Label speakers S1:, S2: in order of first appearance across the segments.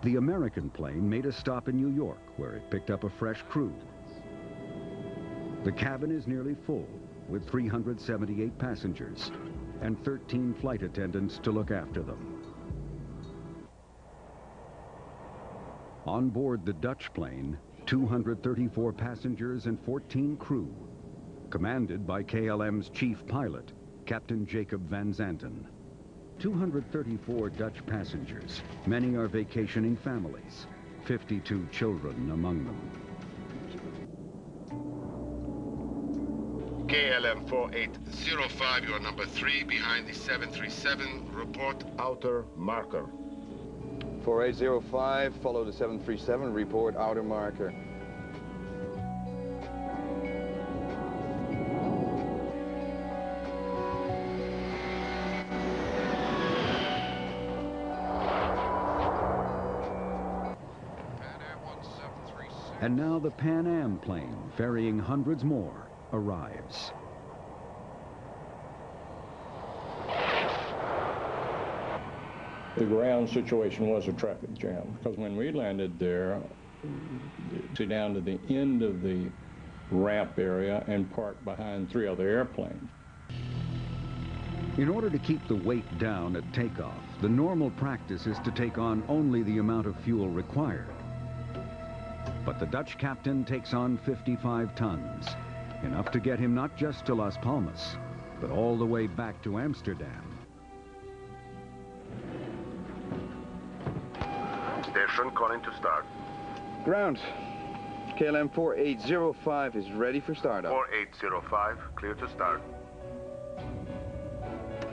S1: The American plane made a stop in New York, where it picked up a fresh crew. The cabin is nearly full, with 378 passengers and 13 flight attendants to look after them. On board the Dutch plane, 234 passengers and 14 crew, commanded by KLM's chief pilot, Captain Jacob van Zanten. 234 Dutch passengers. Many are vacationing families, 52 children among them.
S2: KLM 4805, you are number 3 behind the 737. Report outer marker.
S3: 4805, follow the 737, report outer marker.
S1: And now the Pan Am plane, ferrying hundreds more, arrives.
S4: The ground situation was a traffic jam, because when we landed there, down to the end of the ramp area and parked behind 3 other airplanes.
S1: In order to keep the weight down at takeoff, the normal practice is to take on only the amount of fuel required. But the Dutch captain takes on 55 tons, enough to get him not just to Las Palmas, but all the way back to Amsterdam.
S2: Station calling to start.
S3: Ground. KLM 4805 is ready for startup.
S2: 4805, clear to start.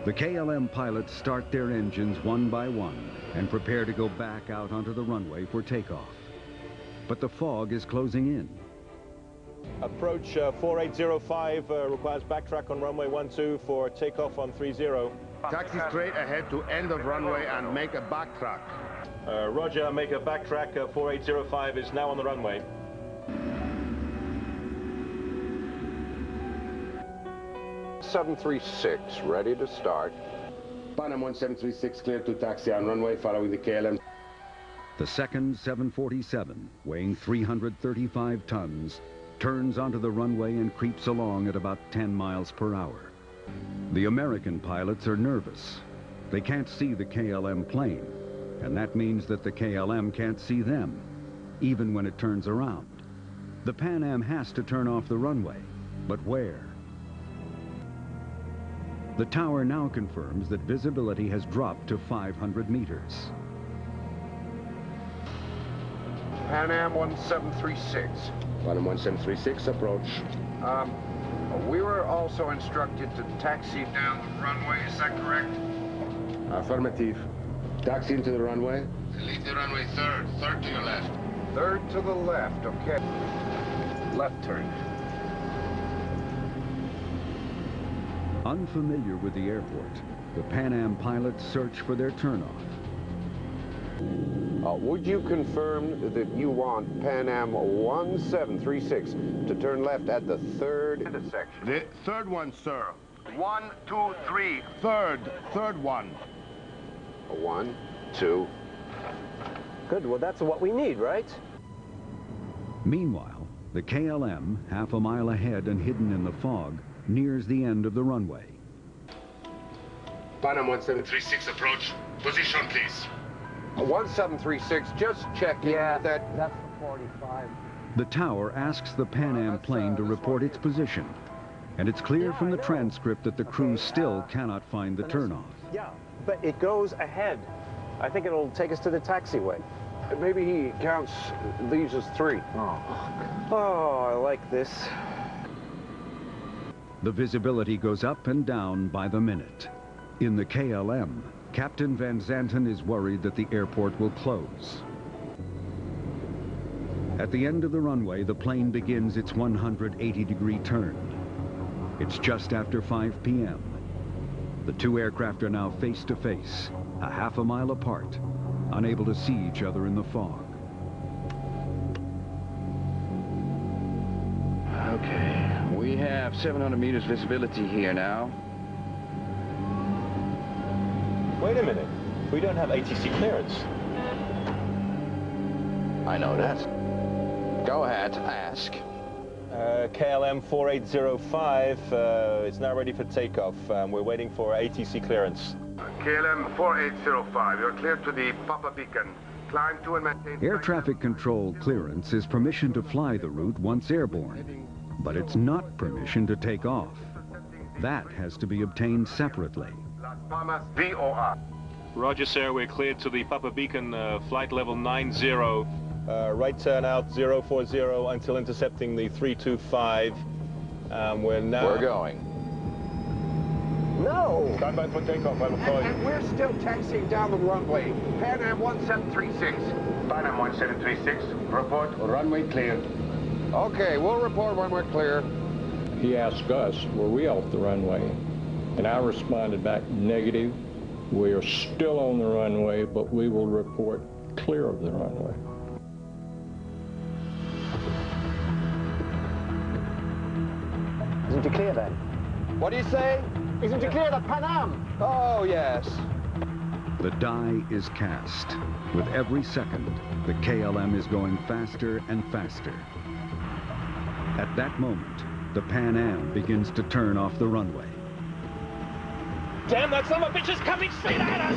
S1: The KLM pilots start their engines one by one and prepare to go back out onto the runway for takeoff. But the fog is closing in.
S5: Approach 4805 requires backtrack on runway 12 for takeoff on 30.
S2: Taxi straight ahead to end of runway and make a backtrack.
S5: Roger, make a backtrack. 4805 is now on the runway.
S6: .736 ready to start.
S2: Panam 1736 clear to taxi on runway following the KLM.
S1: The second 747, weighing 335 tons, turns onto the runway and creeps along at about 10 miles per hour. The American pilots are nervous. They can't see the KLM plane, and that means that the KLM can't see them, even when it turns around. The Pan Am has to turn off the runway, but where? The tower now confirms that visibility has dropped to 500 meters.
S6: Pan Am 1736.
S2: Panam 1736, approach.
S6: We were also instructed to taxi down the runway, is that correct?
S2: Affirmative. Taxi into the runway. Leave the runway third to your left.
S6: Third to the left, okay.
S2: Left turn.
S1: Unfamiliar with the airport, the Pan Am pilots search for their turnoff.
S6: Would you confirm that you want Pan Am 1736 to turn left at the third intersection?
S2: The third one, sir.
S6: 1, 2, 3.
S2: Third one.
S6: 1, 2.
S5: Good, well that's what we need, right?
S1: Meanwhile, the KLM, half a mile ahead and hidden in the fog, nears the end of the runway.
S2: Panam 1736 approach. Position, please.
S6: 1736, just checking that.
S5: That's the 45.
S1: The tower asks the Pan Am plane to report its position, and it's clear from the transcript that the crew still cannot find the turnoff.
S5: Yeah, but it goes ahead. I think it'll take us to the taxiway.
S6: Maybe he counts these as 3.
S5: Oh, I like this.
S1: The visibility goes up and down by the minute. In the KLM, Captain Van Zanten is worried that the airport will close. At the end of the runway, the plane begins its 180-degree turn. It's just after 5 p.m. The two aircraft are now face to face, a half a mile apart, unable to see each other in the fog.
S3: Okay, we have 700 meters visibility here now.
S5: Wait a minute. We don't have ATC clearance.
S3: I know that. Go ahead, ask.
S5: KLM 4805 is now ready for takeoff. We're waiting for ATC clearance.
S2: KLM 4805, you're cleared to the Papa Beacon. Climb to and maintain...
S1: Air traffic control clearance is permission to fly the route once airborne, but it's not permission to take off. That has to be obtained separately.
S2: Las Palmas VOR.
S5: Roger, sir. We're cleared to the Papa Beacon, flight level 90. Right turn out 040 until intercepting the 325. We're
S3: going.
S6: No!
S2: Stand by for takeoff, I will call you.
S6: And we're still taxiing down the runway. Pan Am 1736.
S2: Pan Am 1736, report runway cleared.
S6: Okay, we'll report when we're clear.
S4: He asked us, were we off the runway? And I responded back, negative. We are still on the runway, but we will report clear of the runway.
S7: Isn't you clear then?
S6: What do you say?
S7: Isn't you clear the Pan Am?
S6: Oh, yes.
S1: The die is cast. With every second, the KLM is going faster and faster. At that moment, the Pan Am begins to turn off the runway.
S5: Damn, that son of a bitch is coming straight at us!